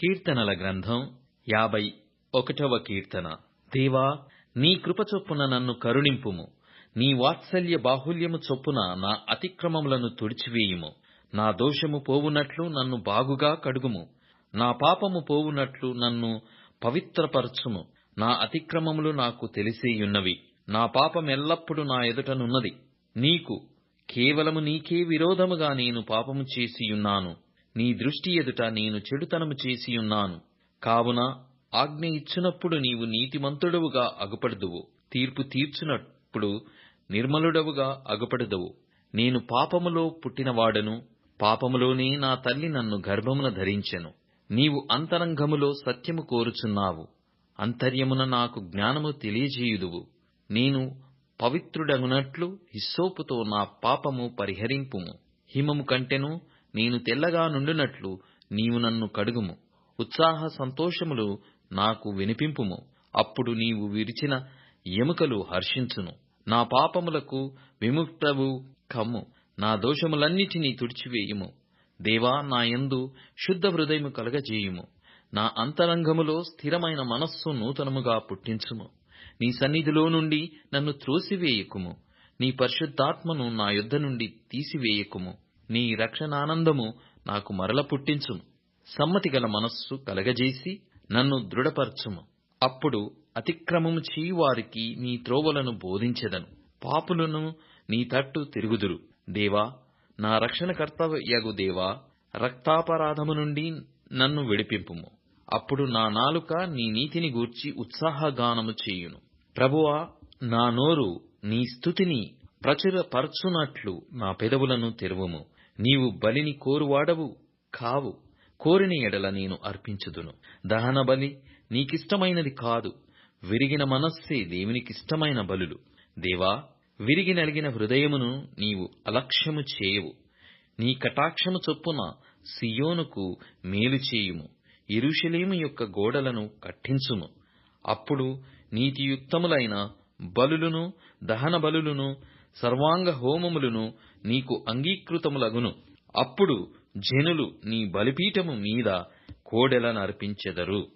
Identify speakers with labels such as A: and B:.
A: కీర్తనల గ్రంథం 51వ కీర్తన. దేవా, నీ కృప చొప్పున నన్ను కరుణింపుము. నీ వాత్సల్య బాహుల్యము చొప్పున నా అతిక్రమములను తుడిచివేయుము. నా దోషము పోవునట్లు నన్ను బాగుగా కడుగుము. నా పాపము పోవునట్లు నన్ను పవిత్రపరచుము. నా అతిక్రమములు నాకు తెలిసేయున్నవి. నా పాపమెల్లప్పుడు నా ఎదుటనున్నది. కేవలము నీకే విరోధముగా నేను పాపము చేసియున్నాను. నీ దృష్టి ఎదుట నేను చెడుతనము చేసియున్నాను. కావున ఆజ్ఞ ఇచ్చినప్పుడు నీవు నీతిమంతుడవుగా అగుపడుదువు. తీర్పు తీర్చునప్పుడు నిర్మలుడవుగా అగుపడుదువు. నేను పాపములో పుట్టినవాడను, పాపములోనే నా తల్లి నన్ను గర్భమున ధరించెను. నీవు అంతరంగములో సత్యము కోరుచున్నావు. అంతర్యమున నాకు జ్ఞానము తెలియజేయుదువు. నేను పవిత్రుడగునట్లు హిస్సోపుతో నా పాపము పరిహరింపుము. హిమము కంటెను నేను తెల్లగా నుండునట్లు నీవు నన్ను కడుగుము. ఉత్సాహ సంతోషములు నాకు వినిపింపుము. అప్పుడు నీవు విరిచిన ఎముకలు హర్షించును. నా పాపములకు విముక్తవు కమ్ము. నా దోషములన్నిటినీ తుడిచివేయుము. దేవా, నా యందు శుద్ధ హృదయము కలగజేయుము. నా అంతరంగములో స్థిరమైన మనస్సు నూతనముగా పుట్టించుము. నీ సన్నిధిలో నుండి నన్ను త్రోసివేయకుము. నీ పరిశుద్ధాత్మను నా యొద్ద నుండి తీసివేయకుము. నీ రక్షణానందము నాకు మరల పుట్టించుము. సమ్మతిగల మనస్సు కలగజేసి నన్ను దృఢపరచుము. అప్పుడు అతిక్రమము చేయువారికి నీ త్రోవలను బోధించెదను. పాపులను నీ తట్టు తిరుగుదురు. దేవా, నా రక్షణకర్తయగు దేవా, రక్తాపరాధము నుండి నన్ను విడిపింపుము. అప్పుడు నా నాలుక నీ నీతిని గూర్చి ఉత్సాహగానము చేయును. ప్రభువా, నా నోరు నీ స్తుతిని ప్రచురపరచునట్లు నా పెదవులను తెరువుము. నీవు బలిని కోరువాడవు కావు. కోరిన ఎడల నేను అర్పించుదును. దహన బలి నీకిష్టమైనది కాదు. విరిగిన మనస్సే దేవునికిష్టమైన బలులు. దేవా, విరిగి నలిగిన హృదయమును నీవు అలక్ష్యము చేయవు. నీ కటాక్షము చొప్పున సియోనుకు మేలు చేయుము. యెరూషలేము యొక్క గోడలను కట్టించుము. అప్పుడు నీతియుక్తములైన బలులును, దహన బలులును, సర్వాంగ హోమములను నీకు అంగీకృతములగును. అప్పుడు జనులు నీ బలిపీఠము మీద కోడెలనర్పించెదరు.